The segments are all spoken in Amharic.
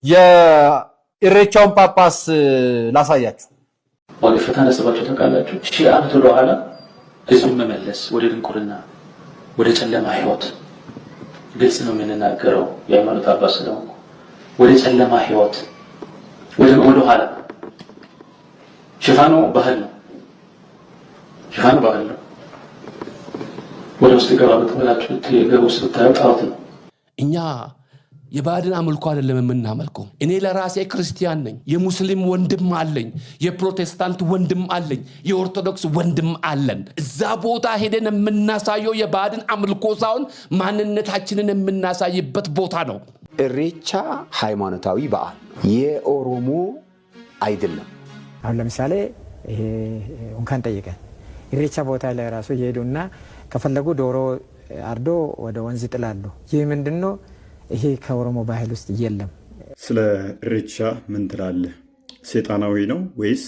የኢሬቻውን ጳጳስ ላሳያችሁ። ዋቅፈታ ነስባቸው ተቃላችሁ ሺህ ዓመት ወደ ኋላ ህዝብን መመለስ ወደ ድንቁርና ወደ ጨለማ ህይወት ግልጽ ነው የምንናገረው። የሃይማኖት አባስ ነው። ወደ ጨለማ ህይወት ወደ ኋላ ሽፋኑ ባህል ነው። ሽፋኑ ባህል ነው። ወደ ውስጥ ገባበት ብላችሁ የገቡ ስታዩት ጣዖት ነው። እኛ የባዕድን አምልኮ አይደለም የምናመልከው። እኔ ለራሴ ክርስቲያን ነኝ። የሙስሊም ወንድም አለኝ፣ የፕሮቴስታንት ወንድም አለኝ፣ የኦርቶዶክስ ወንድም አለን። እዛ ቦታ ሄደን የምናሳየው የባዕድን አምልኮ ሳይሆን ማንነታችንን የምናሳይበት ቦታ ነው። ኢሬቻ ሃይማኖታዊ በዓል የኦሮሞ አይደለም። አሁን ለምሳሌ ይሄ እንኳን ጠይቀን ኢሬቻ ቦታ ላይ ራሱ ይሄዱና ከፈለጉ ዶሮ አርዶ ወደ ወንዝ ይጥላሉ። ይህ ምንድነው? ይሄ ከኦሮሞ ባህል ውስጥ የለም። ስለ ኢሬቻ ምን ትላለህ? ሰይጣናዊ ነው ወይስ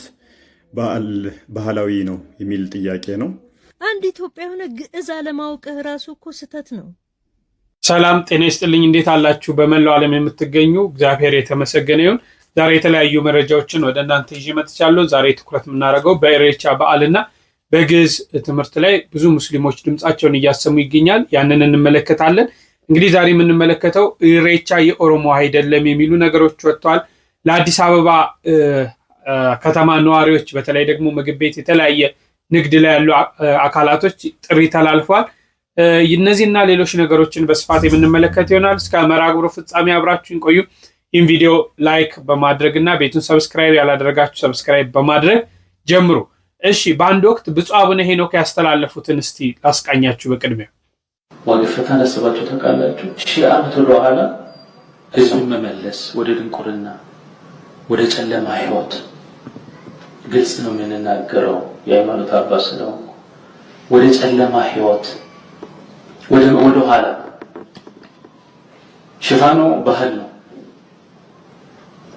ባህላዊ ነው የሚል ጥያቄ ነው። አንድ ኢትዮጵያ ሆነ ግዕዝ አለማወቅህ ራሱ እኮ ስህተት ነው። ሰላም ጤና ይስጥልኝ። እንዴት አላችሁ? በመላው ዓለም የምትገኙ እግዚአብሔር የተመሰገነ ይሁን። ዛሬ የተለያዩ መረጃዎችን ወደ እናንተ ይዤ መጥቻለሁ። ዛሬ ትኩረት የምናደርገው በኢሬቻ በዓልና በግዕዝ ትምህርት ላይ ብዙ ሙስሊሞች ድምጻቸውን እያሰሙ ይገኛል። ያንን እንመለከታለን። እንግዲህ ዛሬ የምንመለከተው ኢሬቻ የኦሮሞ አይደለም የሚሉ ነገሮች ወጥተዋል። ለአዲስ አበባ ከተማ ነዋሪዎች በተለይ ደግሞ ምግብ ቤት፣ የተለያየ ንግድ ላይ ያሉ አካላቶች ጥሪ ተላልፏል። እነዚህና ሌሎች ነገሮችን በስፋት የምንመለከት ይሆናል። እስከ መርሃ ግብሩ ፍጻሜ አብራችሁን ቆዩ። ይህን ቪዲዮ ላይክ በማድረግና ቤቱን ሰብስክራይብ ያላደረጋችሁ ሰብስክራይብ በማድረግ ጀምሩ። እሺ፣ በአንድ ወቅት ብፁዕ አቡነ ሄኖክ ያስተላለፉትን እስቲ ላስቃኛችሁ። በቅድሚያ ዋቅፈታ ነስባቸው ተቃላችሁ ሺህ ዓመት ወደ ኋላ ህዝብን መመለስ ወደ ድንቁርና ወደ ጨለማ ህይወት ግልጽ ነው የምንናገረው። የሃይማኖት አባስ ነው። ወደ ጨለማ ህይወት ወደ ኋላ ሽፋኑ ባህል ነው።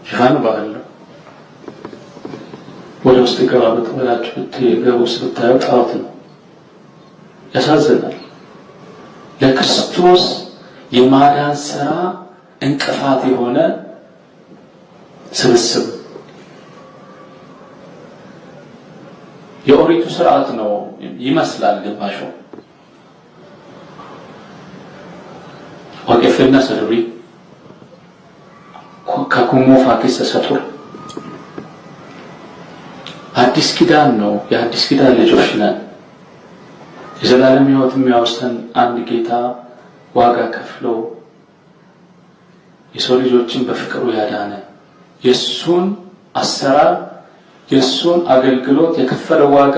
ሽፋኑ ባህል ነው። ወደ ውስጥ ገባበት ብላችሁ ገቡ ስታዩት ጣዖት ነው። ያሳዝናል። ለክርስቶስ የማዳን ስራ እንቅፋት የሆነ ስብስብ የኦሪቱ ስርዓት ነው ይመስላል ግማሹ። ዋቅፍና ሰድሪ ከኩሞ ፋኪስ ሰጡር አዲስ ኪዳን ነው። የአዲስ ኪዳን ልጆች ነን። የዘላለም ህይወት የሚያወርሰን አንድ ጌታ ዋጋ ከፍሎ የሰው ልጆችን በፍቅሩ ያዳነ የሱን አሰራር የሱን አገልግሎት የከፈለው ዋጋ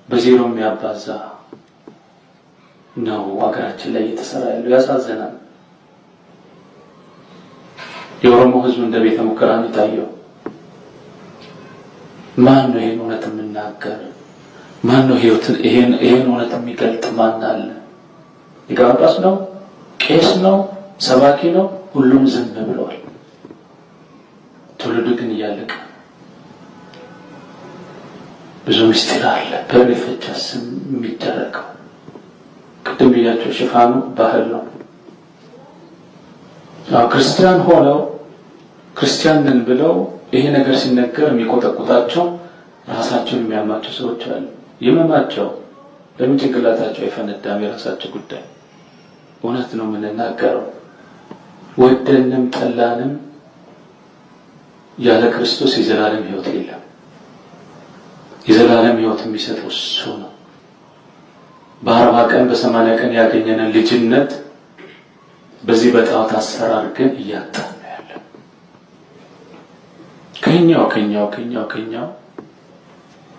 በዜሮ የሚያባዛ ነው ሀገራችን ላይ እየተሰራ ያለው። ያሳዝናል። የኦሮሞ ህዝብ እንደ ቤተ ሙከራ ነው የታየው። ማን ነው ይሄን እውነት የሚናገር? ማን ነው ይሄን እውነት የሚገልጥ? ማን አለ? ሊቀ ጳጳስ ነው? ቄስ ነው? ሰባኪ ነው? ሁሉም ዝም ብለዋል። ትውልዱ ግን እያለቀ ብዙ ምስጢር አለ በኢሬቻ ስም የሚደረገው። ቅድም ብያቸው ሽፋኑ ባህል ነው። ክርስቲያን ሆነው ክርስቲያን ነን ብለው ይሄ ነገር ሲነገር የሚቆጠቁጣቸው ራሳቸውን የሚያማቸው ሰዎች አሉ። ይመማቸው ለምን ጭንቅላታቸው አይፈነዳም? የራሳቸው ጉዳይ። እውነት ነው የምንናገረው። ወደንም ጠላንም ያለ ክርስቶስ የዘላለም ህይወት የለም። የዘላለም ህይወት የሚሰጠው እሱ ነው። በ40 ቀን በ80 ቀን ያገኘንን ልጅነት በዚህ በጣዖት አሰራር ግን እያጣን ነው ያለው። ከኛው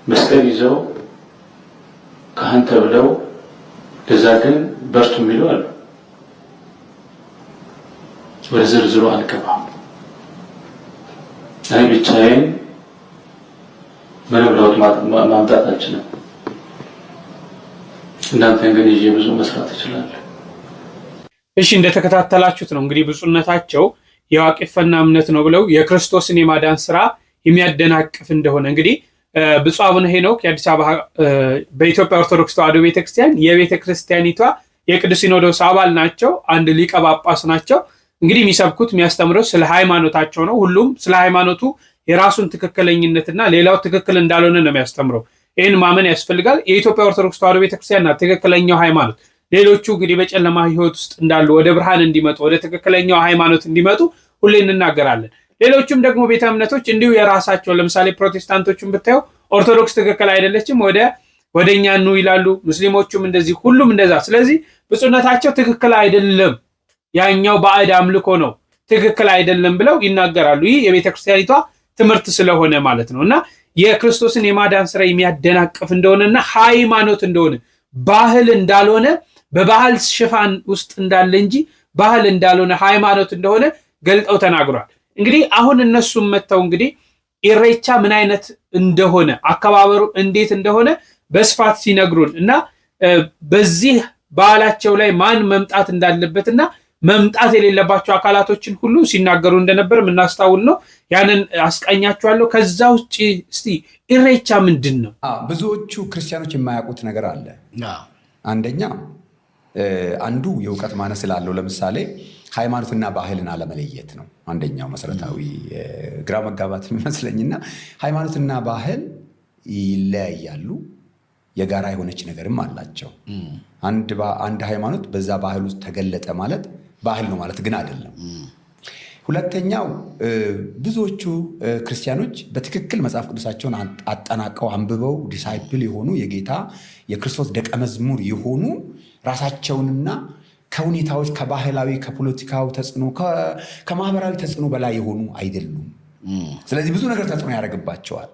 መስቀል ይዘው ካህን ተብለው ለዛ ግን በርቱ የሚሉ አሉ። ወደ ዝርዝሩ አልገባም። አይ ብቻዬን ምንም ለውጥ ማምጣታችን ነው። እናንተን ግን ይዤ ብዙ መስራት እችላለሁ። እሺ፣ እንደተከታተላችሁት ነው እንግዲህ ብፁዕነታቸው የዋቅፍና እምነት ነው ብለው የክርስቶስን የማዳን ስራ የሚያደናቅፍ እንደሆነ እንግዲህ ብፁዕ አቡነ ሄኖክ የአዲስ አበባ በኢትዮጵያ ኦርቶዶክስ ተዋሕዶ ቤተክርስቲያን የቤተክርስቲያኒቷ የቅዱስ ሲኖዶስ አባል ናቸው። አንድ ሊቀ ጳጳስ ናቸው። እንግዲህ የሚሰብኩት የሚያስተምረው ስለ ሃይማኖታቸው ነው። ሁሉም ስለ ሃይማኖቱ የራሱን ትክክለኝነትና ሌላው ትክክል እንዳልሆነ ነው የሚያስተምረው። ይህን ማመን ያስፈልጋል። የኢትዮጵያ ኦርቶዶክስ ተዋሕዶ ቤተክርስቲያን ናት ትክክለኛው ሃይማኖት። ሌሎቹ እንግዲህ በጨለማ ህይወት ውስጥ እንዳሉ ወደ ብርሃን እንዲመጡ ወደ ትክክለኛው ሃይማኖት እንዲመጡ ሁሌ እንናገራለን። ሌሎችም ደግሞ ቤተ እምነቶች እንዲሁ የራሳቸው ለምሳሌ ፕሮቴስታንቶችን ብታየው ኦርቶዶክስ ትክክል አይደለችም ወደኛ ነው ይላሉ። ሙስሊሞቹም እንደዚህ ሁሉም እንደዛ። ስለዚህ ብፁዕነታቸው ትክክል አይደለም ያኛው ባዕድ አምልኮ ነው ትክክል አይደለም ብለው ይናገራሉ። ይህ የቤተክርስቲያኒቷ ትምህርት ስለሆነ ማለት ነውና የክርስቶስን የማዳን ስራ የሚያደናቅፍ እንደሆነና ሃይማኖት እንደሆነ ባህል እንዳልሆነ በባህል ሽፋን ውስጥ እንዳለ እንጂ ባህል እንዳልሆነ ሃይማኖት እንደሆነ ገልጠው ተናግሯል። እንግዲህ አሁን እነሱም መተው እንግዲህ ኢሬቻ ምን አይነት እንደሆነ አከባበሩ እንዴት እንደሆነ በስፋት ሲነግሩን እና በዚህ በዓላቸው ላይ ማን መምጣት እንዳለበትና መምጣት የሌለባቸው አካላቶችን ሁሉ ሲናገሩ እንደነበር የምናስታውል ነው። ያንን አስቃኛቸዋለሁ። ከዛ ውጭ እስቲ ኢሬቻ ምንድን ነው? ብዙዎቹ ክርስቲያኖች የማያውቁት ነገር አለ። አንደኛ አንዱ የእውቀት ማነስ ስላለው ለምሳሌ ሃይማኖትና ባህልን አለመለየት ነው አንደኛው መሰረታዊ ግራ መጋባት የሚመስለኝና ሃይማኖትና ባህል ይለያያሉ። የጋራ የሆነች ነገርም አላቸው። አንድ ሃይማኖት በዛ ባህል ውስጥ ተገለጠ ማለት ባህል ነው ማለት ግን አይደለም። ሁለተኛው ብዙዎቹ ክርስቲያኖች በትክክል መጽሐፍ ቅዱሳቸውን አጠናቀው አንብበው ዲሳይፕል የሆኑ የጌታ የክርስቶስ ደቀ መዝሙር የሆኑ ራሳቸውንና ከሁኔታዎች ከባህላዊ ከፖለቲካው ተጽዕኖ ከማህበራዊ ተጽዕኖ በላይ የሆኑ አይደሉም። ስለዚህ ብዙ ነገር ተጽዕኖ ያደርግባቸዋል።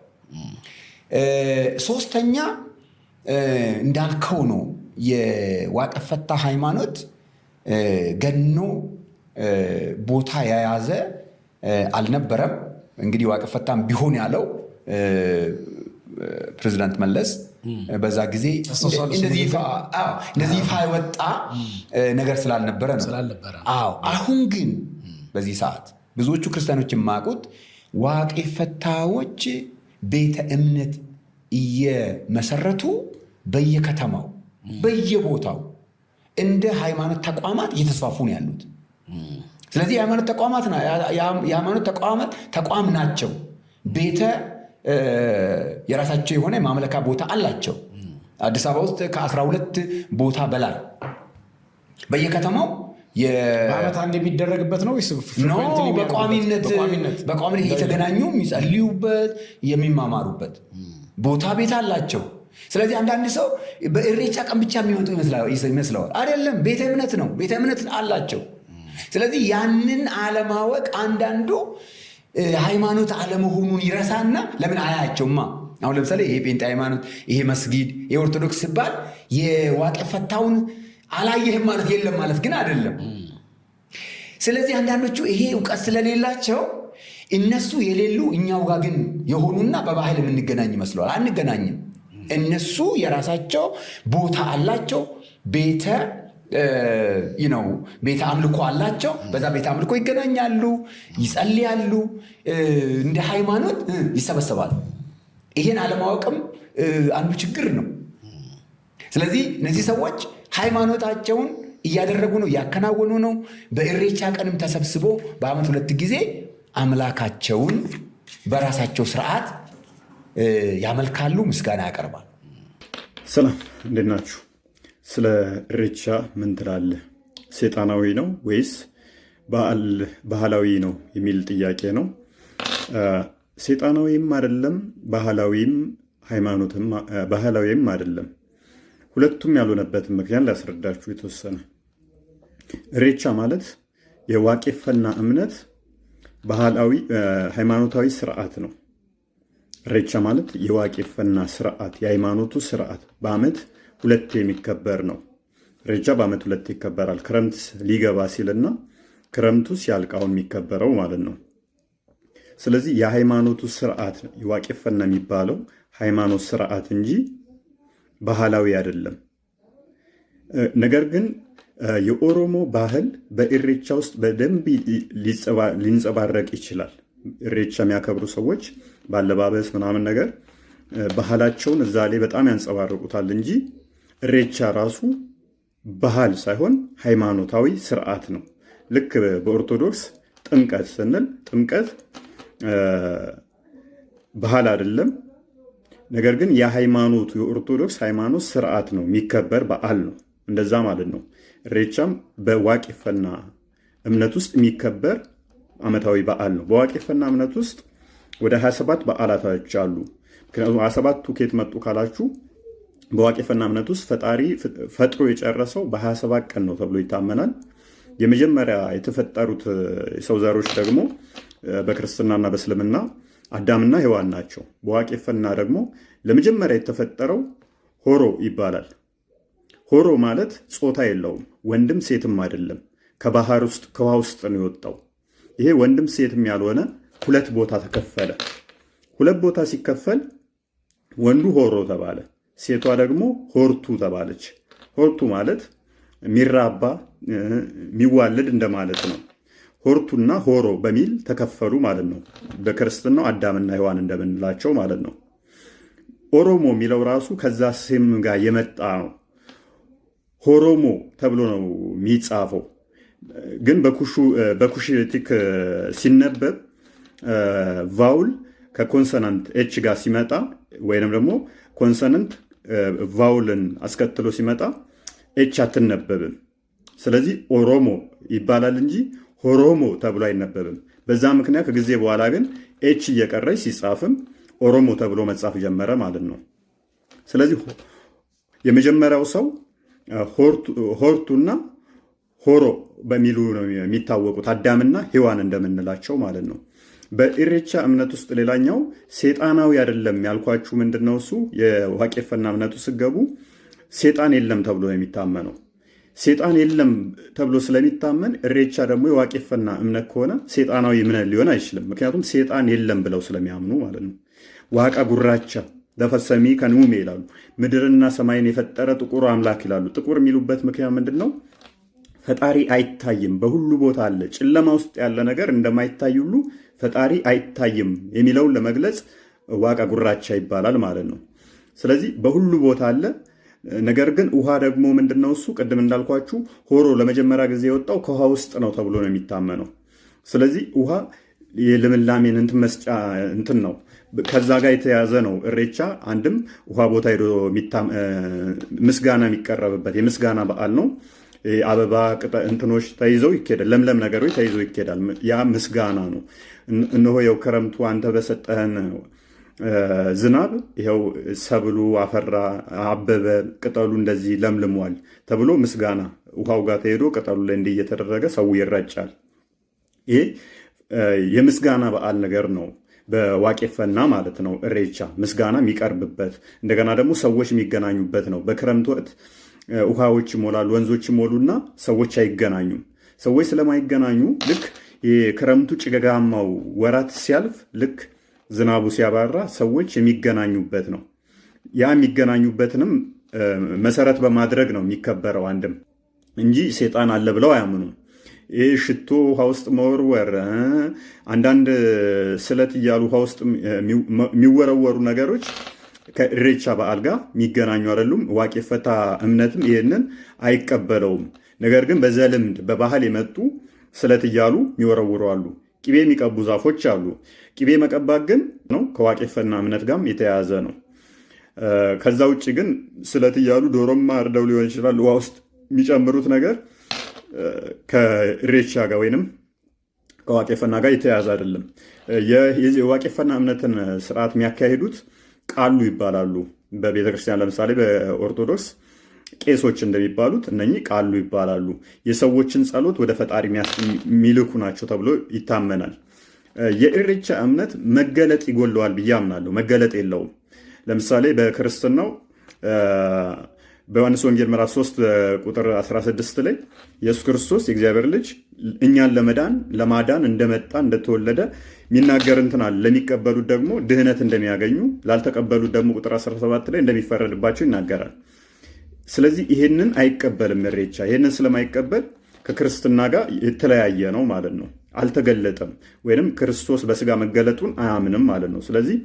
ሶስተኛ እንዳልከው ነው የዋቀፈታ ሃይማኖት ገኖ ቦታ የያዘ አልነበረም። እንግዲህ ዋቀፈታም ቢሆን ያለው ፕሬዚዳንት መለስ በዛ ጊዜ እንደዚህ ይፋ የወጣ ነገር ስላልነበረ ነው። አሁን ግን በዚህ ሰዓት ብዙዎቹ ክርስቲያኖች የማያውቁት ዋቄፈታዎች ቤተ እምነት እየመሰረቱ በየከተማው በየቦታው እንደ ሃይማኖት ተቋማት እየተስፋፉ ነው ያሉት። ስለዚህ የሃይማኖት ተቋማት ተቋም ናቸው። ቤተ የራሳቸው የሆነ ማምለካ ቦታ አላቸው። አዲስ አበባ ውስጥ ከ12 ቦታ በላይ በየከተማው በዓመት አንድ የሚደረግበት ነው ወይስ በቋሚነት እየተገናኙ የሚጸልዩበት የሚማማሩበት ቦታ ቤት አላቸው። ስለዚህ አንዳንድ ሰው በኢሬቻ ቀን ብቻ የሚወጡ ይመስለዋል። አይደለም፣ ቤተ እምነት ነው። ቤተ እምነት አላቸው። ስለዚህ ያንን አለማወቅ አንዳንዱ ሃይማኖት አለመሆኑን ይረሳና ለምን አያቸውማ። አሁን ለምሳሌ ይሄ ጴንጤ ሃይማኖት፣ ይሄ መስጊድ፣ ይሄ ኦርቶዶክስ ሲባል የዋቄፈታውን አላየህም ማለት የለም ማለት ግን አይደለም። ስለዚህ አንዳንዶቹ ይሄ እውቀት ስለሌላቸው እነሱ የሌሉ እኛው ጋር ግን የሆኑና በባህል የምንገናኝ ይመስለዋል። አንገናኝም። እነሱ የራሳቸው ቦታ አላቸው። ቤተ አምልኮ አላቸው። በዛ ቤተ አምልኮ ይገናኛሉ፣ ይጸልያሉ፣ እንደ ሃይማኖት ይሰበሰባሉ። ይሄን አለማወቅም አንዱ ችግር ነው። ስለዚህ እነዚህ ሰዎች ሃይማኖታቸውን እያደረጉ ነው፣ እያከናወኑ ነው። በኢሬቻ ቀንም ተሰብስቦ በዓመት 2 ጊዜ አምላካቸውን በራሳቸው ስርዓት ያመልካሉ፣ ምስጋና ያቀርባል። ሰላም፣ እንዴት ናችሁ? ስለ ኢሬቻ ምን ትላለህ? ሴጣናዊ ነው ወይስ ባህላዊ ነው የሚል ጥያቄ ነው። ሴጣናዊም አይደለም፣ ባህላዊም አይደለም። ሁለቱም ያልሆነበትን ምክንያት ላስረዳችሁ የተወሰነ። ኢሬቻ ማለት የዋቄፈና እምነት ሃይማኖታዊ ስርዓት ነው። ኢሬቻ ማለት የዋቄፈና ስርዓት የሃይማኖቱ ስርዓት በዓመት 2 የሚከበር ነው። ኢሬቻ በዓመት 2 ይከበራል። ክረምት ሊገባ ሲልና ክረምቱ ሲያልቃውን የሚከበረው ማለት ነው። ስለዚህ የሃይማኖቱ ስርዓት የዋቄፈና የሚባለው ሃይማኖት ስርዓት እንጂ ባህላዊ አይደለም። ነገር ግን የኦሮሞ ባህል በኢሬቻ ውስጥ በደንብ ሊንጸባረቅ ይችላል። ኢሬቻ የሚያከብሩ ሰዎች ባለባበስ ምናምን ነገር ባህላቸውን እዛ ላይ በጣም ያንጸባርቁታል እንጂ ኢሬቻ ራሱ ባህል ሳይሆን ሃይማኖታዊ ስርዓት ነው። ልክ በኦርቶዶክስ ጥምቀት ስንል ጥምቀት ባህል አይደለም፣ ነገር ግን የሃይማኖቱ የኦርቶዶክስ ሃይማኖት ስርዓት ነው፣ የሚከበር በዓል ነው። እንደዛ ማለት ነው። ኢሬቻም በዋቄፈና እምነት ውስጥ የሚከበር ዓመታዊ በዓል ነው። በዋቄፈና እምነት ውስጥ ወደ 27 በዓላቶች አሉ። ምክንያቱም 27ቱ ከየት መጡ ካላችሁ በዋቄፈና እምነት ውስጥ ፈጣሪ ፈጥሮ የጨረሰው በ27 ቀን ነው ተብሎ ይታመናል። የመጀመሪያ የተፈጠሩት የሰው ዘሮች ደግሞ በክርስትናና በእስልምና አዳምና ሔዋን ናቸው። በዋቄፈና ደግሞ ለመጀመሪያ የተፈጠረው ሆሮ ይባላል። ሆሮ ማለት ጾታ የለውም፣ ወንድም ሴትም አይደለም። ከባህር ውስጥ ከውሃ ውስጥ ነው የወጣው። ይሄ ወንድም ሴትም ያልሆነ ሁለት ቦታ ተከፈለ። ሁለት ቦታ ሲከፈል ወንዱ ሆሮ ተባለ፣ ሴቷ ደግሞ ሆርቱ ተባለች። ሆርቱ ማለት የሚራባ የሚዋለድ እንደማለት ነው። ሆርቱና ሆሮ በሚል ተከፈሉ ማለት ነው። በክርስትናው አዳምና ሔዋን እንደምንላቸው ማለት ነው። ኦሮሞ የሚለው ራሱ ከዛ ስም ጋር የመጣ ነው። ሆሮሞ ተብሎ ነው የሚጻፈው። ግን በኩሽቲክ ሲነበብ ቫውል ከኮንሰናንት ኤች ጋር ሲመጣ ወይንም ደግሞ ኮንሰናንት ቫውልን አስከትሎ ሲመጣ ኤች አትነበብም። ስለዚህ ኦሮሞ ይባላል እንጂ ሆሮሞ ተብሎ አይነበብም። በዛ ምክንያት ከጊዜ በኋላ ግን ኤች እየቀረች ሲጻፍም ኦሮሞ ተብሎ መጻፍ ጀመረ ማለት ነው። ስለዚህ የመጀመሪያው ሰው ሆርቱና ሆሮ በሚሉ ነው የሚታወቁት፣ አዳምና ሔዋን እንደምንላቸው ማለት ነው። በኢሬቻ እምነት ውስጥ ሌላኛው ሴጣናዊ አይደለም ያልኳችሁ ምንድነው? እሱ የዋቄፈና እምነቱ ስገቡ ሴጣን የለም ተብሎ ነው የሚታመነው። ሴጣን የለም ተብሎ ስለሚታመን ኢሬቻ ደግሞ የዋቄፈና እምነት ከሆነ ሴጣናዊ እምነት ሊሆን አይችልም። ምክንያቱም ሴጣን የለም ብለው ስለሚያምኑ ማለት ነው። ዋቃ ጉራቻ ለፈሰሚ ከንሙሜ ይላሉ። ምድርና ሰማይን የፈጠረ ጥቁር አምላክ ይላሉ። ጥቁር የሚሉበት ምክንያት ምንድን ነው? ፈጣሪ አይታይም፣ በሁሉ ቦታ አለ። ጨለማ ውስጥ ያለ ነገር እንደማይታይ ሁሉ ፈጣሪ አይታይም የሚለውን ለመግለጽ ዋቃ ጉራቻ ይባላል ማለት ነው። ስለዚህ በሁሉ ቦታ አለ። ነገር ግን ውሃ ደግሞ ምንድነው? እሱ ቅድም እንዳልኳችሁ ሆሮ ለመጀመሪያ ጊዜ የወጣው ከውሃ ውስጥ ነው ተብሎ ነው የሚታመነው። ስለዚህ ውሃ የልምላሜን እንትን መስጫ እንትን ነው፣ ከዛ ጋር የተያዘ ነው። ኢሬቻ አንድም ውሃ ቦታ ሄዶ ምስጋና የሚቀረብበት የምስጋና በዓል ነው። አበባ እንትኖች ተይዘው ይኬዳል፣ ለምለም ነገሮች ተይዘው ይኬዳል። ያ ምስጋና ነው። እነሆ የው ክረምቱ አንተ በሰጠህን ዝናብ ይኸው ሰብሉ አፈራ፣ አበበ፣ ቅጠሉ እንደዚህ ለምልሟል ተብሎ ምስጋና ውሃው ጋር ተሄዶ ቅጠሉ ላይ እንዲህ እየተደረገ ሰው ይረጫል። ይሄ የምስጋና በዓል ነገር ነው። በዋቄፈና ማለት ነው። ኢሬቻ ምስጋና የሚቀርብበት እንደገና ደግሞ ሰዎች የሚገናኙበት ነው። በክረምት ወቅት ውሃዎች ይሞላሉ፣ ወንዞች ይሞሉና ሰዎች አይገናኙም። ሰዎች ስለማይገናኙ ልክ የክረምቱ ጭጋጋማው ወራት ሲያልፍ ልክ ዝናቡ ሲያባራ ሰዎች የሚገናኙበት ነው። ያ የሚገናኙበትንም መሰረት በማድረግ ነው የሚከበረው አንድም እንጂ ሴጣን አለ ብለው አያምኑም። ይህ ሽቶ ውሃ ውስጥ መወርወር፣ አንዳንድ ስለት እያሉ ውሃ ውስጥ የሚወረወሩ ነገሮች ከኢሬቻ በዓል ጋር የሚገናኙ አይደሉም። ዋቄፈታ እምነትም ይህንን አይቀበለውም። ነገር ግን በዘልምድ በባህል የመጡ ስለት እያሉ የሚወረውሩ አሉ። ቅቤ የሚቀቡ ዛፎች አሉ። ቅቤ መቀባት ግን ነው ከዋቄፈና እምነት ጋርም የተያያዘ ነው። ከዛ ውጭ ግን ስለት እያሉ ዶሮም አርደው ሊሆን ይችላል ውሃ ውስጥ የሚጨምሩት ነገር ከኢሬቻ ጋር ወይንም ከዋቄፈና ጋር የተያያዘ አይደለም። የዋቄፈና እምነትን ስርዓት የሚያካሂዱት ቃሉ ይባላሉ። በቤተክርስቲያን ለምሳሌ በኦርቶዶክስ ቄሶች እንደሚባሉት እነኚህ ቃሉ ይባላሉ። የሰዎችን ጸሎት ወደ ፈጣሪ የሚልኩ ናቸው ተብሎ ይታመናል። የኢሬቻ እምነት መገለጥ ይጎለዋል ብዬ አምናለሁ። መገለጥ የለውም። ለምሳሌ በክርስትናው በዮሐንስ ወንጌል ምዕራፍ 3 ቁጥር 16 ላይ ኢየሱስ ክርስቶስ የእግዚአብሔር ልጅ እኛን ለማዳን እንደመጣ እንደተወለደ የሚናገር እንትን አለ። ለሚቀበሉት ደግሞ ድህነት እንደሚያገኙ፣ ላልተቀበሉት ደግሞ ቁጥር 17 ላይ እንደሚፈረድባቸው ይናገራል። ስለዚህ ይሄንን አይቀበልም ኢሬቻ። ይሄንን ስለማይቀበል ከክርስትና ጋር የተለያየ ነው ማለት ነው። አልተገለጠም ወይንም ክርስቶስ በስጋ መገለጡን አያምንም ማለት ነው። ስለዚህ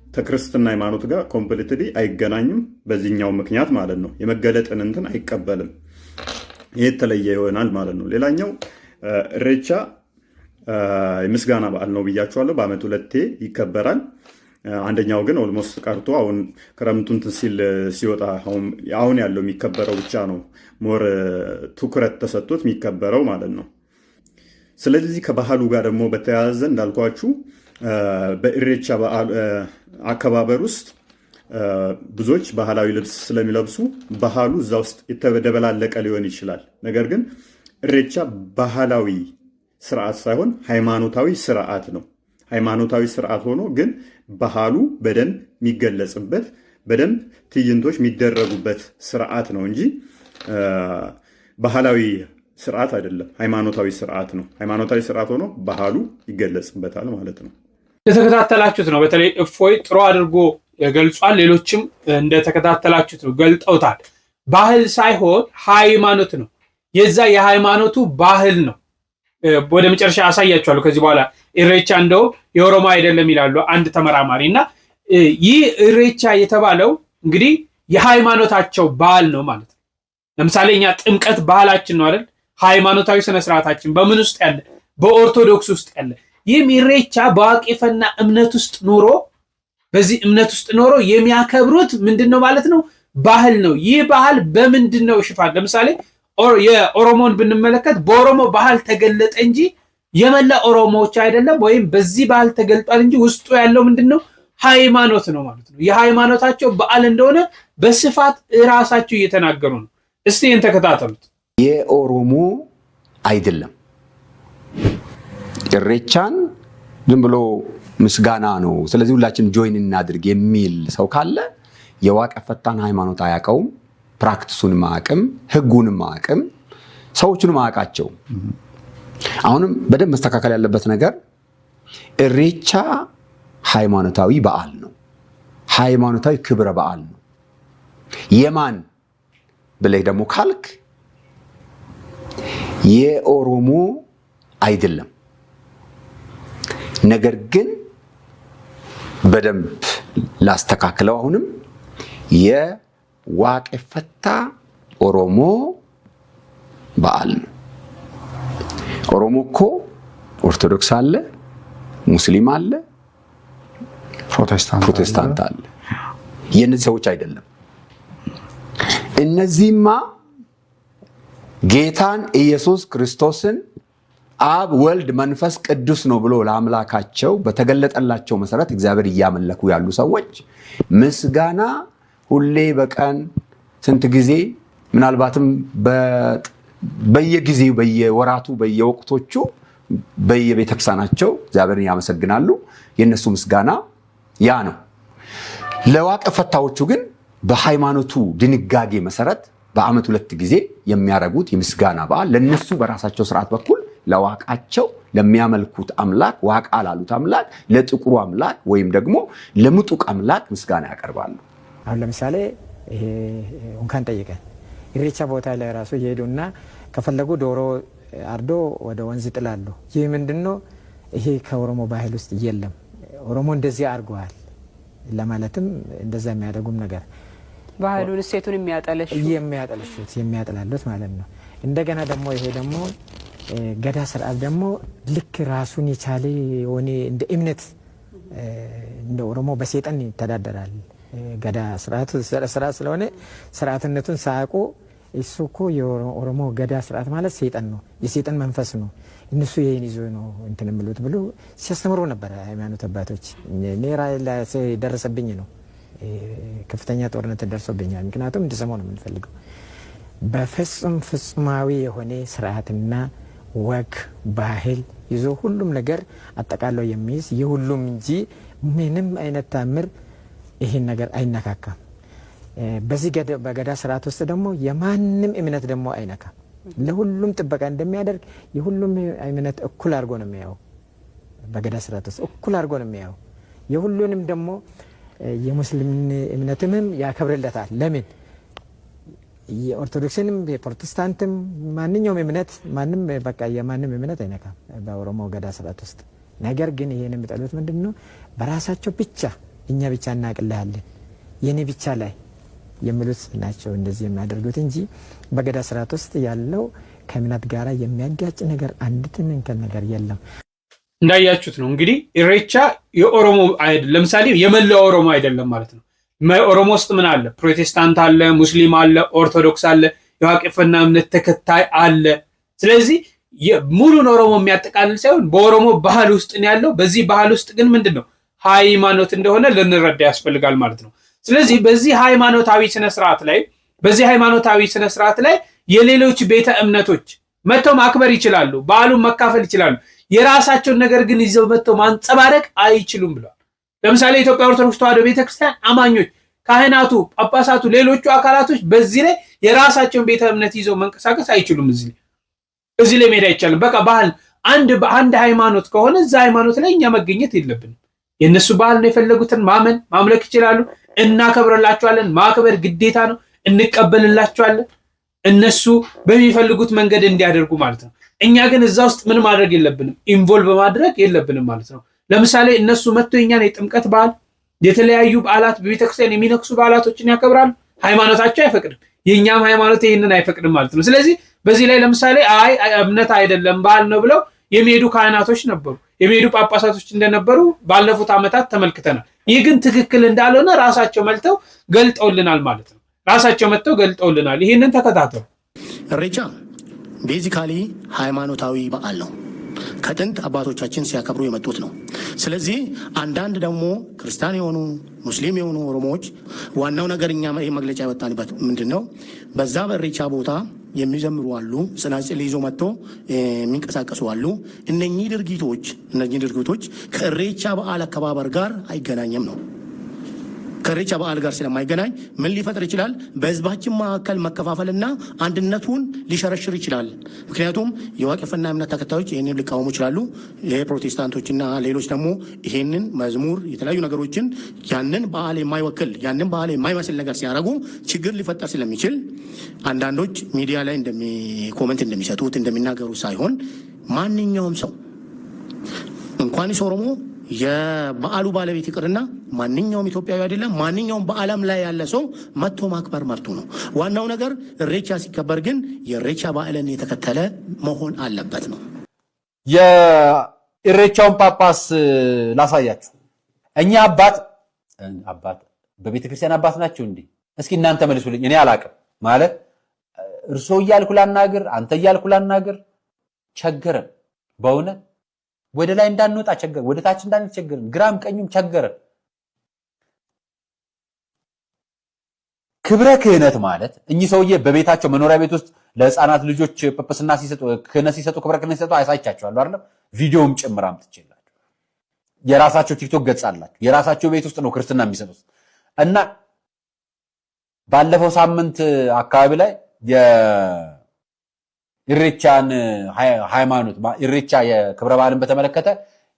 ከክርስትና ሃይማኖት ጋር ኮምፕሊትሊ አይገናኝም በዚህኛው ምክንያት ማለት ነው። የመገለጥን እንትን አይቀበልም። ይህ የተለየ ይሆናል ማለት ነው። ሌላኛው ኢሬቻ የምስጋና በዓል ነው ብያችኋለሁ። በአመት 2 ይከበራል። አንደኛው ግን ኦልሞስት ቀርቶ አሁን ክረምቱን ሲል ሲወጣ አሁን ያለው የሚከበረው ብቻ ነው ሞር ትኩረት ተሰጥቶት የሚከበረው ማለት ነው። ስለዚህ ከባህሉ ጋር ደግሞ በተያያዘ እንዳልኳችሁ በኢሬቻ አከባበር ውስጥ ብዙዎች ባህላዊ ልብስ ስለሚለብሱ ባህሉ እዛ ውስጥ የተደበላለቀ ሊሆን ይችላል። ነገር ግን ኢሬቻ ባህላዊ ስርዓት ሳይሆን ሃይማኖታዊ ስርዓት ነው። ሃይማኖታዊ ስርዓት ሆኖ ግን ባህሉ በደንብ የሚገለጽበት በደንብ ትዕይንቶች የሚደረጉበት ስርዓት ነው እንጂ ባህላዊ ስርዓት አይደለም። ሃይማኖታዊ ስርዓት ነው። ሃይማኖታዊ ስርዓት ሆኖ ባህሉ ይገለጽበታል ማለት ነው። እንደተከታተላችሁት ነው። በተለይ እፎይ ጥሩ አድርጎ ገልጿል። ሌሎችም እንደተከታተላችሁት ነው ገልጠውታል። ባህል ሳይሆን ሃይማኖት ነው። የዛ የሃይማኖቱ ባህል ነው። ወደ መጨረሻ አሳያችኋለሁ። ከዚህ በኋላ ኢሬቻ እንደው የኦሮሞ አይደለም ይላሉ አንድ ተመራማሪ እና ይህ ኢሬቻ የተባለው እንግዲህ የሃይማኖታቸው ባህል ነው ማለት ነው። ለምሳሌ እኛ ጥምቀት ባህላችን ነው አይደል? ሃይማኖታዊ ስነ ስርዓታችን በምን ውስጥ ያለ? በኦርቶዶክስ ውስጥ ያለ። ይህም ኢሬቻ በዋቄፈና እምነት ውስጥ ኖሮ በዚህ እምነት ውስጥ ኖሮ የሚያከብሩት ምንድነው ማለት ነው? ባህል ነው። ይህ ባህል በምንድነው ሽፋን? ለምሳሌ የኦሮሞን ብንመለከት በኦሮሞ ባህል ተገለጠ እንጂ የመላ ኦሮሞዎች አይደለም፣ ወይም በዚህ ባህል ተገልጧል እንጂ ውስጡ ያለው ምንድነው? ሃይማኖት ነው ማለት ነው። የሃይማኖታቸው በዓል እንደሆነ በስፋት ራሳቸው እየተናገሩ ነው። እስቲ ይህን ተከታተሉት። የኦሮሞ አይደለም ኢሬቻን ዝም ብሎ ምስጋና ነው፣ ስለዚህ ሁላችን ጆይን እናድርግ የሚል ሰው ካለ የዋቄፈታን ሃይማኖት አያውቀውም፣ ፕራክቲሱንም አያውቅም፣ ህጉንም አያውቅም፣ ሰዎቹንም አያውቃቸው። አሁንም በደንብ መስተካከል ያለበት ነገር ኢሬቻ ሃይማኖታዊ በዓል ነው፣ ሃይማኖታዊ ክብረ በዓል ነው። የማን ብለህ ደግሞ ካልክ የኦሮሞ አይደለም። ነገር ግን በደንብ ላስተካክለው፣ አሁንም የዋቄፈታ ኦሮሞ በዓል ነው። ኦሮሞ እኮ ኦርቶዶክስ አለ፣ ሙስሊም አለ፣ ፕሮቴስታንት አለ። የነዚህ ሰዎች አይደለም። እነዚህማ ጌታን ኢየሱስ ክርስቶስን አብ ወልድ መንፈስ ቅዱስ ነው ብሎ ለአምላካቸው በተገለጠላቸው መሰረት እግዚአብሔር እያመለኩ ያሉ ሰዎች ምስጋና ሁሌ በቀን ስንት ጊዜ ምናልባትም በየጊዜው በየወራቱ በየወቅቶቹ በየቤተክርስቲያናቸው እግዚአብሔርን ያመሰግናሉ። የነሱ ምስጋና ያ ነው። ለዋቄፈታዎቹ ግን በሃይማኖቱ ድንጋጌ መሰረት በአመት 2 ጊዜ የሚያረጉት የምስጋና በዓል ለነሱ በራሳቸው ስርዓት በኩል ለዋቃቸው ለሚያመልኩት አምላክ ዋቃ ላሉት አምላክ ለጥቁሩ አምላክ ወይም ደግሞ ለምጡቅ አምላክ ምስጋና ያቀርባሉ። አሁን ለምሳሌ ይሄ እንኳን ጠይቀን ኢሬቻ ቦታ ላይ ራሱ ይሄዱና ከፈለጉ ዶሮ አርዶ ወደ ወንዝ ይጥላሉ። ይህ ምንድነው? ይሄ ከኦሮሞ ባህል ውስጥ የለም። ኦሮሞ እንደዚህ አድርጓል ለማለትም እንደዛ የሚያደርጉም ነገር ባህሉን እሴቱን የሚያጠላሉት ማለት ነው። እንደገና ደግሞ ይሄ ደግሞ ገዳ ስርዓት ደግሞ ልክ ራሱን የቻለ የሆነ እንደ እምነት እንደ ኦሮሞ በሰይጣን ይተዳደራል። ገዳ ስርዓት ስለሆነ ስርዓትነቱን ሳያውቁ እሱ እኮ የኦሮሞ ገዳ ስርዓት ማለት ሰይጣን ነው፣ የሰይጣን መንፈስ ነው፣ እነሱ ይሄን ይዞ ነው እንትን የሚሉት ብሎ ሲያስተምሩ ነበር ሃይማኖት አባቶች። እኔ ራይ ላይ ደረሰብኝ ነው፣ ከፍተኛ ጦርነት ደርሶብኛል። ምክንያቱም እንድሰማው ነው የምንፈልገው። በፍጹም ፍጹማዊ የሆነ ስርዓትና ወግ ባህል ይዞ ሁሉም ነገር አጠቃለው የሚይዝ የሁሉም እንጂ ምንም አይነት ታምር ይሄን ነገር አይነካካም። በዚህ በገዳ ስርዓት ውስጥ ደግሞ የማንም እምነት ደግሞ አይነካም። ለሁሉም ጥበቃ እንደሚያደርግ የሁሉም እምነት እኩል አድርጎ ነው የሚያየው። በገዳ ስርዓት ውስጥ እኩል አድርጎ ነው የሚያየው። የሁሉንም ደግሞ የሙስሊም እምነትም ያከብርለታል። ለምን? የኦርቶዶክስንም የፕሮቴስታንትም ማንኛውም እምነት ማንም በቃ የማንም እምነት አይነካም በኦሮሞ ገዳ ስርዓት ውስጥ። ነገር ግን ይሄን የሚጠሉት ምንድነው? በራሳቸው ብቻ እኛ ብቻ እናቅልሃለን የኔ ብቻ ላይ የሚሉት ናቸው እንደዚህ የሚያደርጉት እንጂ በገዳ ስርዓት ውስጥ ያለው ከእምነት ጋር የሚያጋጭ ነገር አንዲትም እንከን ነገር የለም። እንዳያችሁት ነው እንግዲህ ኢሬቻ የኦሮሞ አይደለም፣ ለምሳሌ የመላው ኦሮሞ አይደለም ማለት ነው። ኦሮሞ ውስጥ ምን አለ? ፕሮቴስታንት አለ፣ ሙስሊም አለ፣ ኦርቶዶክስ አለ፣ የዋቄፈና እምነት ተከታይ አለ። ስለዚህ ሙሉን ኦሮሞ የሚያጠቃልል ሳይሆን በኦሮሞ ባህል ውስጥ ነው ያለው። በዚህ ባህል ውስጥ ግን ምንድነው ሃይማኖት እንደሆነ ልንረዳ ያስፈልጋል ማለት ነው። ስለዚህ በዚህ ሃይማኖታዊ ስነ ስርዓት ላይ የሌሎች ቤተ እምነቶች መተው ማክበር ይችላሉ፣ በዓሉን መካፈል ይችላሉ። የራሳቸውን ነገር ግን ይዘው መተው ማንጸባረቅ አይችሉም ብለዋል። ለምሳሌ የኢትዮጵያ ኦርቶዶክስ ተዋሕዶ ቤተክርስቲያን አማኞች፣ ካህናቱ፣ ጳጳሳቱ፣ ሌሎቹ አካላቶች በዚህ ላይ የራሳቸውን ቤተ እምነት ይዘው መንቀሳቀስ አይችሉም። እዚህ ላይ መሄድ አይቻልም። በቃ ባህል አንድ ሃይማኖት ከሆነ እዛ ሃይማኖት ላይ እኛ መገኘት የለብንም። የእነሱ ባህል ነው፣ የፈለጉትን ማምለክ ይችላሉ። እናከብርላቸዋለን፣ ማክበር ግዴታ ነው። እንቀበልላቸዋለን እነሱ በሚፈልጉት መንገድ እንዲያደርጉ ማለት ነው። እኛ ግን እዛ ውስጥ ምን ማድረግ የለብንም፣ ኢንቮልቭ ማድረግ የለብንም ማለት ነው። ለምሳሌ እነሱ መጥቶ የኛን የጥምቀት በዓል የተለያዩ በዓላት በቤተክርስቲያን የሚነክሱ በዓላቶችን ያከብራሉ። ሃይማኖታቸው አይፈቅድም፣ የኛም ሃይማኖት ይሄንን አይፈቅድም ማለት ነው። ስለዚህ በዚህ ላይ ለምሳሌ እምነት አይደለም በዓል ነው ብለው የሚሄዱ ካህናቶች ነበሩ፣ የሚሄዱ ጳጳሳቶች እንደነበሩ ባለፉት ዓመታት ተመልክተናል። ይህ ግን ትክክል እንዳልሆነ ራሳቸው መልተው ገልጠውልናል ማለት ነው። ራሳቸው መጥተው ገልጠውልናል። ይህንን ተከታተሉ። ኢሬቻ ቤዚካሊ ሃይማኖታዊ በዓል ነው። ከጥንት አባቶቻችን ሲያከብሩ የመጡት ነው። ስለዚህ አንዳንድ ደግሞ ክርስቲያን የሆኑ ሙስሊም የሆኑ ኦሮሞዎች ዋናው ነገር እኛ መግለጫ ያወጣንበት ምንድን ነው፣ በዛ በኢሬቻ ቦታ የሚዘምሩ አሉ፣ ጽናጽል ይዞ መጥቶ የሚንቀሳቀሱ አሉ። እነኚህ ድርጊቶች ከኢሬቻ በዓል አከባበር ጋር አይገናኝም ነው። ከኢሬቻ በዓል ጋር ስለማይገናኝ ምን ሊፈጥር ይችላል? በህዝባችን መካከል መከፋፈልና አንድነቱን ሊሸረሽር ይችላል። ምክንያቱም የዋቄፈና እምነት ተከታዮች ይህንን ሊቃወሙ ይችላሉ። የፕሮቴስታንቶችና ሌሎች ደግሞ ይህንን መዝሙር፣ የተለያዩ ነገሮችን ያንን በዓል የማይወክል ያንን በዓል የማይመስል ነገር ሲያደርጉ ችግር ሊፈጠር ስለሚችል አንዳንዶች ሚዲያ ላይ ኮመንት እንደሚሰጡት እንደሚናገሩ ሳይሆን ማንኛውም ሰው እንኳንስ ኦሮሞ የበዓሉ ባለቤት ይቅርና ማንኛውም ኢትዮጵያዊ አይደለም፣ ማንኛውም በዓለም ላይ ያለ ሰው መጥቶ ማክበር መርቱ ነው። ዋናው ነገር ኢሬቻ ሲከበር ግን የኢሬቻ በዓልን የተከተለ መሆን አለበት ነው። የኢሬቻውን ጳጳስ ላሳያችሁ። እኛ አባት በቤተክርስቲያን አባት ናቸው እንዴ? እስኪ እናንተ መልሱልኝ። እኔ አላቅም ማለት እርሶ እያልኩ ላናግር፣ አንተ እያልኩ ላናግር፣ ቸገረን በእውነት ወደ ላይ እንዳንወጣ ቸገረን፣ ወደ ታች እንዳንቸገረን፣ ግራም ቀኙም ቸገረን። ክብረ ክህነት ማለት እኚህ ሰውዬ በቤታቸው መኖሪያ ቤት ውስጥ ለህፃናት ልጆች ጵጵስና ሲሰጡ ክህነት ሲሰጡ ክብረ ክህነት ሲሰጡ አሳይቻቸዋለሁ አይደል? ቪዲዮም ጭምር አምጥቼላችሁ። የራሳቸው ቲክቶክ ገጽ አላቸው። የራሳቸው ቤት ውስጥ ነው ክርስትና የሚሰጡት እና ባለፈው ሳምንት አካባቢ ላይ የኢሬቻን ሃይማኖት ኢሬቻ የክብረ በዓልን በተመለከተ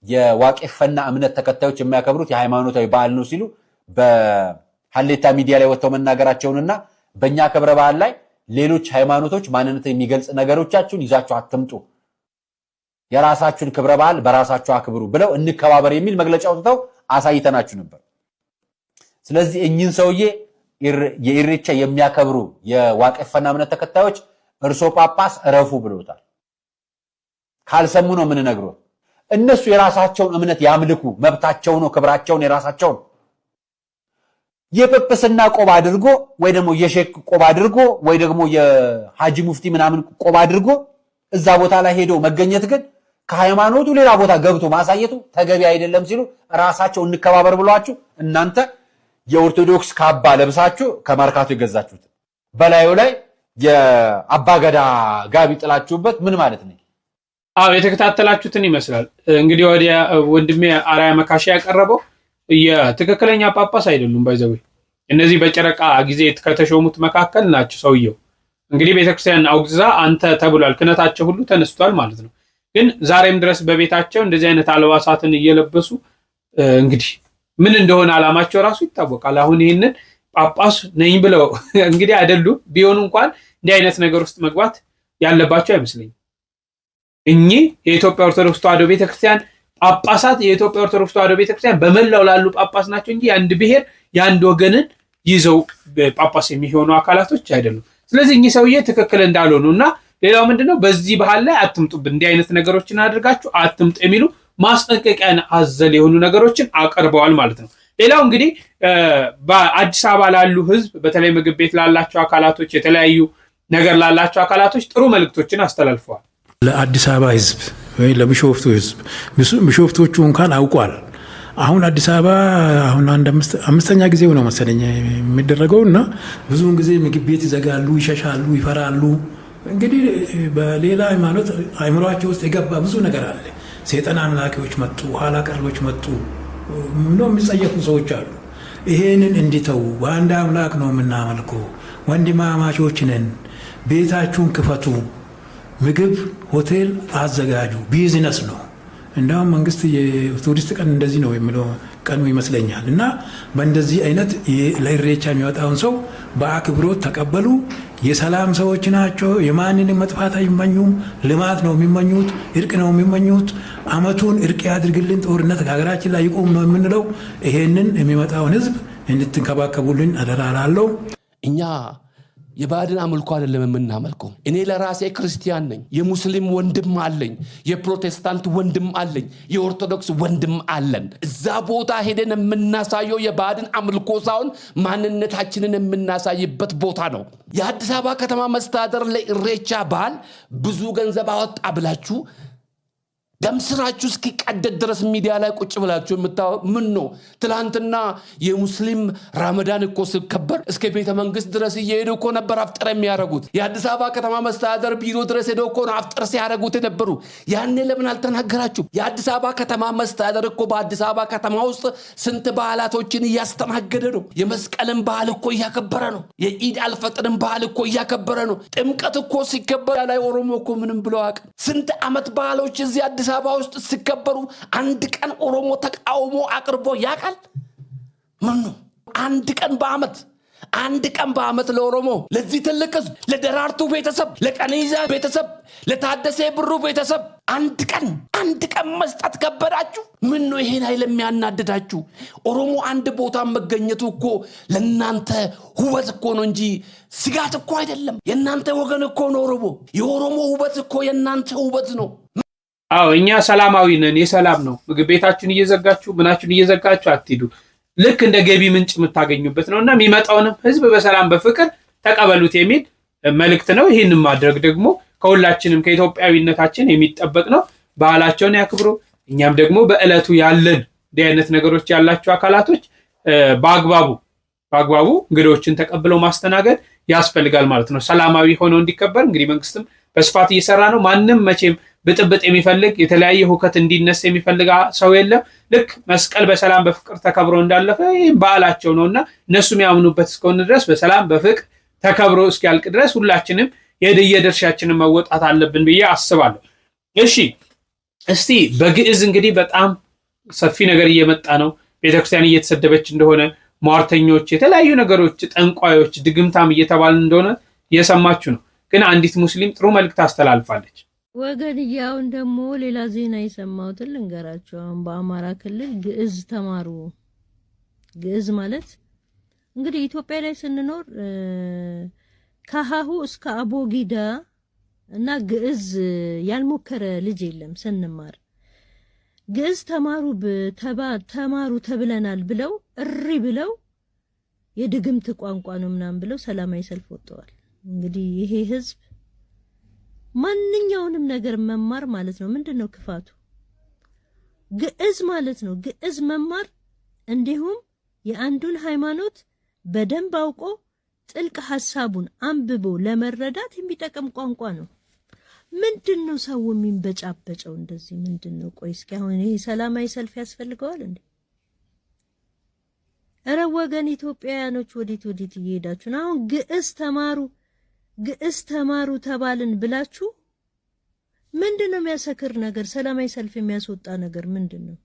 የዋቄፈና እምነት ተከታዮች የሚያከብሩት የሃይማኖታዊ በዓል ነው ሲሉ በሐሌታ ሚዲያ ላይ ወጥተው መናገራቸውንና በእኛ ክብረ በዓል ላይ ሌሎች ሃይማኖቶች ማንነት የሚገልጽ ነገሮቻችሁን ይዛችሁ አትምጡ፣ የራሳችሁን ክብረ በዓል በራሳችሁ አክብሩ ብለው እንከባበር የሚል መግለጫ ወጥተው አሳይተናችሁ ነበር። ስለዚህ እኚህን ሰውዬ የኢሬቻ የሚያከብሩ የዋቄፈና እምነት ተከታዮች እርሶ ጳጳስ እረፉ ብሎታል። ካልሰሙ ነው ምን ነግሮት፣ እነሱ የራሳቸውን እምነት ያምልኩ፣ መብታቸው ነው፣ ክብራቸውን የራሳቸው ነው። የጵጵስና ቆብ አድርጎ ወይ ደግሞ የሼክ ቆብ አድርጎ ወይ ደግሞ የሐጂ ሙፍቲ ምናምን ቆብ አድርጎ እዛ ቦታ ላይ ሄዶ መገኘት ግን ከሃይማኖቱ ሌላ ቦታ ገብቶ ማሳየቱ ተገቢ አይደለም ሲሉ ራሳቸው እንከባበር ብሏችሁ እናንተ የኦርቶዶክስ ካባ ለብሳችሁ ከማርካቶ የገዛችሁት በላዩ ላይ የአባገዳ ጋቢ ጥላችሁበት ምን ማለት ነው? የተከታተላችሁትን ይመስላል። እንግዲህ ወዲያ ወንድሜ አራያ መካሻ ያቀረበው የትክክለኛ ጳጳስ አይደሉም። ባይዘው እነዚህ በጨረቃ ጊዜ ከተሾሙት መካከል ናቸው። ሰውየው እንግዲህ ቤተክርስቲያን አውግዛ አንተ ተብሏል፣ ክህነታቸው ሁሉ ተነስቷል ማለት ነው። ግን ዛሬም ድረስ በቤታቸው እንደዚህ አይነት አልባሳትን እየለበሱ እንግዲህ ምን እንደሆነ አላማቸው ራሱ ይታወቃል። አሁን ይህንን ጳጳስ ነኝ ብለው እንግዲህ አይደሉም። ቢሆኑ እንኳን እንዲህ አይነት ነገር ውስጥ መግባት ያለባቸው አይመስለኝም። እኚህ የኢትዮጵያ ኦርቶዶክስ ተዋሕዶ ቤተክርስቲያን ጳጳሳት የኢትዮጵያ ኦርቶዶክስ ተዋሕዶ ቤተክርስቲያን በመላው ላሉ ጳጳስ ናቸው እንጂ የአንድ ብሔር የአንድ ወገንን ይዘው ጳጳስ የሚሆኑ አካላቶች አይደሉም። ስለዚህ እኚህ ሰውዬ ትክክል እንዳልሆኑ እና ሌላው ምንድነው በዚህ ባህል ላይ አትምጡብን፣ እንዲህ አይነት ነገሮችን አድርጋችሁ አትምጡ የሚሉ ማስጠንቀቂያን አዘል የሆኑ ነገሮችን አቀርበዋል ማለት ነው። ሌላው እንግዲህ በአዲስ አበባ ላሉ ህዝብ በተለይ ምግብ ቤት ላላቸው አካላቶች የተለያዩ ነገር ላላቸው አካላቶች ጥሩ መልእክቶችን አስተላልፈዋል። ለአዲስ አበባ ህዝብ ወይ ለቢሾፍቱ ህዝብ ቢሾፍቶቹ እንኳን አውቋል። አሁን አዲስ አበባ አሁን አምስተኛ ጊዜው ነው መሰለኝ የሚደረገው እና ብዙውን ጊዜ ምግብ ቤት ይዘጋሉ፣ ይሸሻሉ፣ ይፈራሉ። እንግዲህ በሌላ ሃይማኖት አይምሯቸው ውስጥ የገባ ብዙ ነገር አለ። ሰይጣን አምላኪዎች መጡ፣ ኋላ ቀሮች መጡ ነው የሚጸየፉ ሰዎች አሉ። ይሄንን እንዲተው በአንድ አምላክ ነው የምናመልከው፣ ወንድማማቾች ነን፣ ቤታችሁን ክፈቱ፣ ምግብ ሆቴል አዘጋጁ፣ ቢዝነስ ነው። እንደውም መንግስት የቱሪስት ቀን እንደዚህ ነው የሚለው ቀኑ ይመስለኛል። እና በእንደዚህ አይነት ለኢሬቻ የሚወጣውን ሰው በአክብሮት ተቀበሉ። የሰላም ሰዎች ናቸው። የማንንም መጥፋት አይመኙም። ልማት ነው የሚመኙት፣ እርቅ ነው የሚመኙት። አመቱን እርቅ ያድርግልን፣ ጦርነት ከሀገራችን ላይ ይቆም ነው የምንለው። ይሄንን የሚመጣውን ህዝብ እንድትንከባከቡልን አደራ እላለሁ። እኛ የባዕድን አምልኮ አይደለም የምናመልከው። እኔ ለራሴ ክርስቲያን ነኝ። የሙስሊም ወንድም አለኝ፣ የፕሮቴስታንት ወንድም አለኝ፣ የኦርቶዶክስ ወንድም አለን። እዛ ቦታ ሄደን የምናሳየው የባዕድን አምልኮ ሳይሆን ማንነታችንን የምናሳይበት ቦታ ነው። የአዲስ አበባ ከተማ መስተዳደር ለኢሬቻ በዓል ብዙ ገንዘብ አወጣ ብላችሁ ደም ስራችሁ እስኪቀደድ ድረስ ሚዲያ ላይ ቁጭ ብላችሁ ምን ነው? ትላንትና የሙስሊም ረመዳን እኮ ሲከበር እስከ ቤተ መንግስት ድረስ እየሄዱ እኮ ነበር አፍጥር የሚያደርጉት። የአዲስ አበባ ከተማ መስተዳደር ቢሮ ድረስ ሄደው እኮ አፍጥር ሲያደርጉት ነበሩ። ያኔ ለምን አልተናገራችሁ? የአዲስ አበባ ከተማ መስተዳደር እኮ በአዲስ አበባ ከተማ ውስጥ ስንት በዓላቶችን እያስተናገደ ነው። የመስቀልን በዓል እኮ እያከበረ ነው። የኢድ አልፈጥርን በዓል እኮ እያከበረ ነው። ጥምቀት እኮ ሲከበር ላይ ኦሮሞ እኮ ምንም ብሎ አያውቅም። ስንት ዓመት በዓሎች እዚህ አዲስ አበባ ውስጥ ሲከበሩ አንድ ቀን ኦሮሞ ተቃውሞ አቅርቦ ያውቃል? ምን ነው አንድ ቀን በአመት ለኦሮሞ ለዚህ ትልቅ ህዝብ፣ ለደራርቱ ቤተሰብ፣ ለቀኒዛ ቤተሰብ፣ ለታደሰ ብሩ ቤተሰብ አንድ ቀን መስጠት ከበዳችሁ? ምን ነው ይሄን ኃይል የሚያናድዳችሁ? ኦሮሞ አንድ ቦታ መገኘቱ እኮ ለናንተ ውበት እኮ ነው እንጂ ስጋት እኮ አይደለም። የናንተ ወገን እኮ ነው ኦሮሞ። የኦሮሞ ውበት እኮ የናንተ ውበት ነው። አዎ እኛ ሰላማዊ ነን፣ የሰላም ነው። ምግብ ቤታችሁን እየዘጋችሁ ምናችሁን እየዘጋችሁ አትሂዱ። ልክ እንደ ገቢ ምንጭ የምታገኙበት ነውና የሚመጣውንም ህዝብ በሰላም በፍቅር ተቀበሉት የሚል መልእክት ነው። ይህንን ማድረግ ደግሞ ከሁላችንም ከኢትዮጵያዊነታችን የሚጠበቅ ነው። ባህላቸውን ያክብሩ። እኛም ደግሞ በእለቱ ያለን እንዲህ አይነት ነገሮች ያላቸው አካላቶች በአግባቡ እንግዶችን ተቀብለው ማስተናገድ ያስፈልጋል ማለት ነው። ሰላማዊ ሆኖ እንዲከበር እንግዲህ መንግስትም በስፋት እየሰራ ነው። ማንም መቼም ብጥብጥ የሚፈልግ የተለያየ ሁከት እንዲነሳ የሚፈልግ ሰው የለም። ልክ መስቀል በሰላም በፍቅር ተከብሮ እንዳለፈ ይህም በዓላቸው ነውና እነሱ የሚያምኑበት እስከሆነ ድረስ በሰላም በፍቅር ተከብሮ እስኪያልቅ ድረስ ሁላችንም የድርሻችንን መወጣት አለብን ብዬ አስባለሁ። እሺ እስቲ በግዕዝ እንግዲህ በጣም ሰፊ ነገር እየመጣ ነው። ቤተክርስቲያን እየተሰደበች እንደሆነ፣ ሟርተኞች፣ የተለያዩ ነገሮች፣ ጠንቋዮች፣ ድግምታም እየተባለ እንደሆነ እየሰማችሁ ነው። ግን አንዲት ሙስሊም ጥሩ መልእክት አስተላልፋለች። ወገንያውን ደግሞ ሌላ ዜና የሰማሁትን ልንገራቸው። አሁን በአማራ ክልል ግዕዝ ተማሩ። ግዕዝ ማለት እንግዲህ ኢትዮጵያ ላይ ስንኖር ከሀሁ እስከ አቦጊዳ እና ግዕዝ ያልሞከረ ልጅ የለም። ስንማር ግዕዝ ተማሩ ተብለናል ብለው እሪ ብለው የድግምት ቋንቋ ነው ምናምን ብለው ሰላማዊ ሰልፍ ወጥተዋል። እንግዲህ ይሄ ህዝብ ማንኛውንም ነገር መማር ማለት ነው። ምንድነው ክፋቱ? ግዕዝ ማለት ነው። ግዕዝ መማር እንዲሁም የአንዱን ሃይማኖት በደንብ አውቆ ጥልቅ ሐሳቡን አንብቦ ለመረዳት የሚጠቅም ቋንቋ ነው። ምንድነው ሰው የሚንበጫበጨው እንደዚህ? ምንድነው? ቆይ እስኪ አሁን ይሄ ሰላማዊ ሰልፍ ያስፈልገዋል እንዴ? ኧረ ወገን ኢትዮጵያውያኖች ወዴት እየሄዳችሁ ነው? አሁን ግዕዝ ተማሩ ተባልን ብላችሁ ምንድነው የሚያሰክር ነገር? ሰላማዊ ሰልፍ የሚያስወጣ ነገር ምንድነው?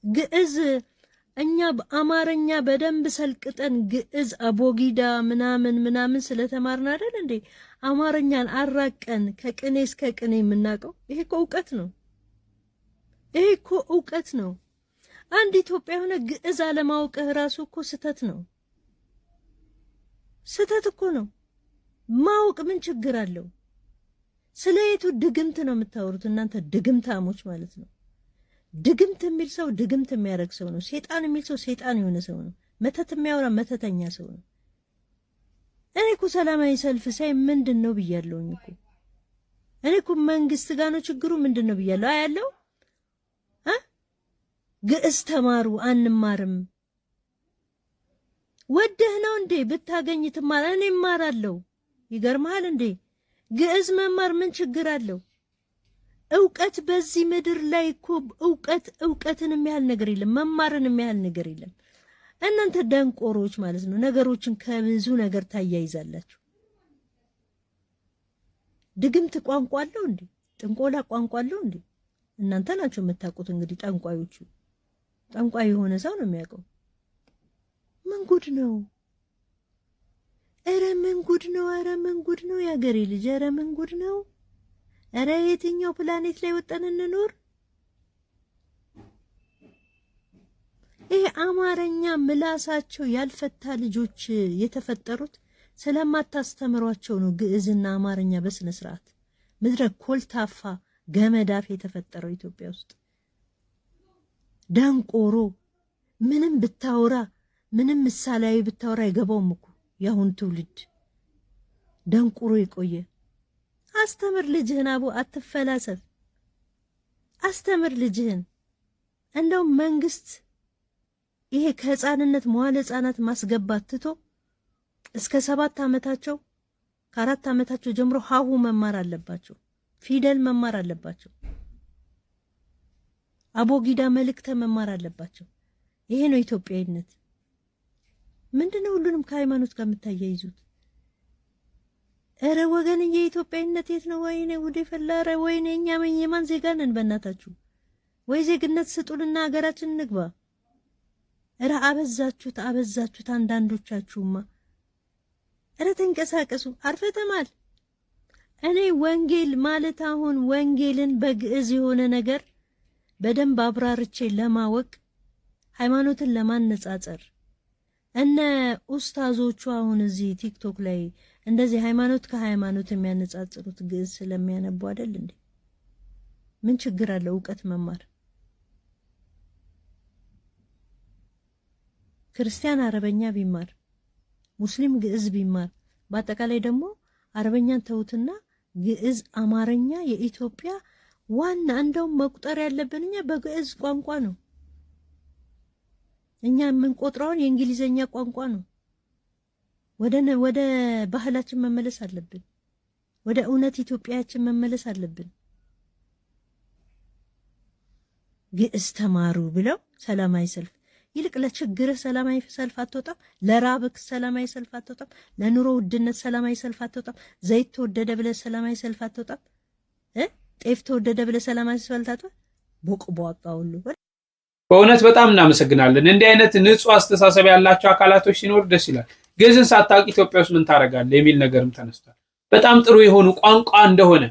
ግዕዝ እኛ በአማርኛ በደንብ ሰልቅጠን ግዕዝ አቦጊዳ ምናምን ስለተማርን አይደል እንዴ አማርኛን አራቀን ከቅኔ እስከ ቅኔ የምናውቀው? ይሄ እኮ እውቀት ነው። አንድ ኢትዮጵያ የሆነ ግዕዝ አለማወቅህ ራሱ እኮ ስተት ነው። ስተት እኮ ነው። ማወቅ ምን ችግር አለው? ስለየቱ ድግምት ነው የምታወሩት እናንተ ድግምታሞች ማለት ነው። ድግምት የሚል ሰው ድግምት የሚያደርግ ሰው ነው። ሴጣን የሚል ሰው ሴጣን የሆነ ሰው ነው። መተት የሚያወራ መተተኛ ሰው ነው። እኔ እኮ ሰላማዊ ሰልፍ ሳይ ምንድነው ብያለሁኝ እኮ። እኔ እኮ መንግስት ጋር ነው ችግሩ ምንድነው ብያለሁ። አያለው ግዕዝ ተማሩ አንማርም። ወደህ ነው እንዴ ብታገኝ ትማር? እኔ እማራለሁ። ይገርምሃል እንዴ ግዕዝ መማር ምን ችግር አለው? እውቀት በዚህ ምድር ላይ እኮ እውቀትን የሚያህል ነገር የለም። መማርን የሚያህል ነገር የለም። እናንተ ደንቆሮች ማለት ነው ነገሮችን ከብዙ ነገር ታያይዛላችሁ። ድግምት ቋንቋ አለው እንዴ? ጥንቆላ ቋንቋ አለው እንዴ? እናንተ ናችሁ የምታውቁት እንግዲህ ጠንቋዮቹ። ጠንቋይ የሆነ ሰው ነው የሚያውቀው። ምን ጉድ ነው? ኧረ ምን ጉድ ነው? ኧረ ምን ጉድ ነው ያገሬ ልጅ? ኧረ ምን ጉድ ነው? ኧረ የትኛው ፕላኔት ላይ ወጣን እንኖር? ይሄ አማርኛ ምላሳቸው ያልፈታ ልጆች የተፈጠሩት ስለማታስተምሯቸው ነው። ግዕዝና አማርኛ በስነ ስርዓት ምድረ ኮልታፋ ገመዳፍ የተፈጠረው ኢትዮጵያ ውስጥ። ደንቆሮ ምንም ብታወራ ምንም ምሳሌያዊ ብታወራ አይገባውም እኮ ያሁን ትውልድ ደንቆሮ የቆየ። አስተምር ልጅህን አቦ፣ አትፈላሰፍ። አስተምር ልጅህን። እንደው መንግስት ይሄ ከህፃንነት መዋለ ህፃናት ማስገባት ትቶ እስከ 7 ዓመታቸው ከ4 ዓመታቸው ጀምሮ ሀሁ መማር አለባቸው። ፊደል መማር አለባቸው። አቦጊዳ መልእክተ መማር አለባቸው። ይሄ ነው ኢትዮጵያዊነት። ምንድነው ሁሉንም ከሃይማኖት ጋር የምታያይዙት? ኧረ ወገን የኢትዮጵያዊነት የት ነው? ወይኔ ጉዴ ፈላ። ኧረ ወይኔ እኛ የማን ዜጋ ነን በእናታችሁ? ወይ ዜግነት ስጡንና ሀገራችን እንግባ። ኧረ አበዛችሁት አንዳንዶቻችሁማ። ኧረ ተንቀሳቀሱ። አርፈተማል። እኔ ወንጌል ማለት አሁን ወንጌልን በግዕዝ የሆነ ነገር በደንብ አብራርቼ ለማወቅ ሃይማኖትን ለማነጻጸር እነ ኡስታዞቹ አሁን እዚህ ቲክቶክ ላይ እንደዚህ ሃይማኖት ከሃይማኖት የሚያነጻጽሩት ግዕዝ ስለሚያነቡ አይደል እንዴ? ምን ችግር አለ እውቀት መማር? ክርስቲያን አረበኛ ቢማር፣ ሙስሊም ግዕዝ ቢማር፣ በአጠቃላይ ደግሞ አረበኛን ተውትና ግዕዝ አማርኛ የኢትዮጵያ ዋና እንደውም መቁጠር ያለብን እኛ በግዕዝ ቋንቋ ነው። እኛ የምንቆጥረውን የእንግሊዘኛ ቋንቋ ነው። ወደ ባህላችን መመለስ አለብን። ወደ እውነት ኢትዮጵያችን መመለስ አለብን። ግዕዝ ተማሩ ብለው ሰላማዊ ሰልፍ ይልቅ ለችግር ሰላማዊ ሰልፍ አትወጣም? ለራብክ ሰላማዊ ሰልፍ አትወጣም? ለኑሮ ውድነት ሰላማዊ ሰልፍ አትወጣም? ዘይት ተወደደ ብለ ሰላማዊ ሰልፍ አትወጣም? ጤፍ ተወደደ ብለ ሰላማዊ ሰልፍ አትወጣም? ቦቅቧቃ ሁሉ በእውነት በጣም እናመሰግናለን። እንዲህ አይነት ንጹህ አስተሳሰብ ያላቸው አካላቶች ሲኖር ደስ ይላል። ግዕዝን ሳታውቅ ኢትዮጵያ ውስጥ ምን ታደርጋለህ የሚል ነገርም ተነስቷል። በጣም ጥሩ የሆኑ ቋንቋ እንደሆነ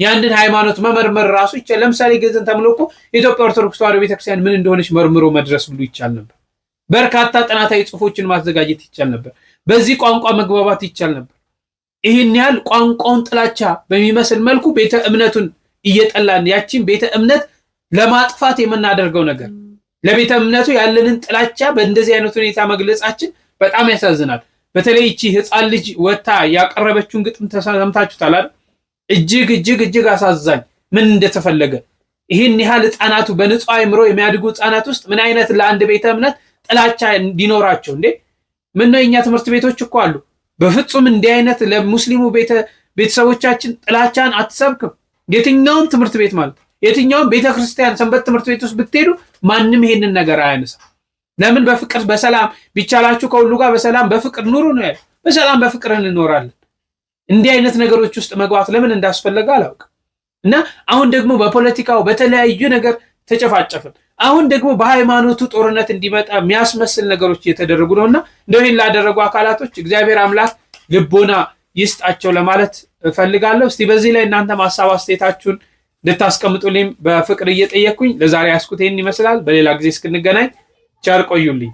ያንድን ሃይማኖት መመርመር ራሱ ይቻላል። ለምሳሌ ግዕዝን ተምሎ እኮ የኢትዮጵያ ኦርቶዶክስ ተዋሕዶ ቤተክርስቲያን ምን እንደሆነች መርምሮ መድረስ ብሎ ይቻል ነበር። በርካታ ጥናታዊ ጽሑፎችን ማዘጋጀት ይቻል ነበር። በዚህ ቋንቋ መግባባት ይቻል ነበር። ይህን ያህል ቋንቋውን ጥላቻ በሚመስል መልኩ ቤተ እምነቱን እየጠላን ያቺን ቤተ እምነት ለማጥፋት የምናደርገው ነገር ለቤተ እምነቱ ያለንን ጥላቻ በእንደዚህ አይነት ሁኔታ መግለጻችን በጣም ያሳዝናል። በተለይ እቺ ህፃን ልጅ ወታ ያቀረበችውን ግጥም ተሰምታችሁታል አይደል? እጅግ አሳዛኝ ምን እንደተፈለገ ይህን ያህል ህፃናቱ በንጹህ አእምሮ የሚያድጉ ህፃናት ውስጥ ምን አይነት ለአንድ ቤተ እምነት ጥላቻ እንዲኖራቸው እንዴ! ምን ነው የኛ ትምህርት ቤቶች እኮ አሉ። በፍጹም እንዲህ አይነት ለሙስሊሙ ቤተሰቦቻችን ጥላቻን አትሰብክም። የትኛውም ትምህርት ቤት ማለት የትኛውም ቤተክርስቲያን ሰንበት ትምህርት ቤት ውስጥ ብትሄዱ ማንም ይሄንን ነገር አያነሳ። ለምን? በፍቅር በሰላም ቢቻላችሁ ከሁሉ ጋር በሰላም በፍቅር ኑሩ ነው ያለው። በሰላም በፍቅር እንኖራለን። እንዲህ አይነት ነገሮች ውስጥ መግባት ለምን እንዳስፈለገ አላውቅም። እና አሁን ደግሞ በፖለቲካው በተለያዩ ነገር ተጨፋጨፍን። አሁን ደግሞ በሃይማኖቱ ጦርነት እንዲመጣ የሚያስመስል ነገሮች እየተደረጉ ነውና እንደው ይሄን ላደረጉ አካላቶች እግዚአብሔር አምላክ ልቦና ይስጣቸው ለማለት እፈልጋለሁ። እስቲ በዚህ ላይ እናንተ ሐሳብ አስተያየታችሁን እንድታስቀምጡልኝ በፍቅር እየጠየቅኩኝ ለዛሬ ያስኩት ይሄን ይመስላል። በሌላ ጊዜ እስክንገናኝ ቸር ቆዩልኝ።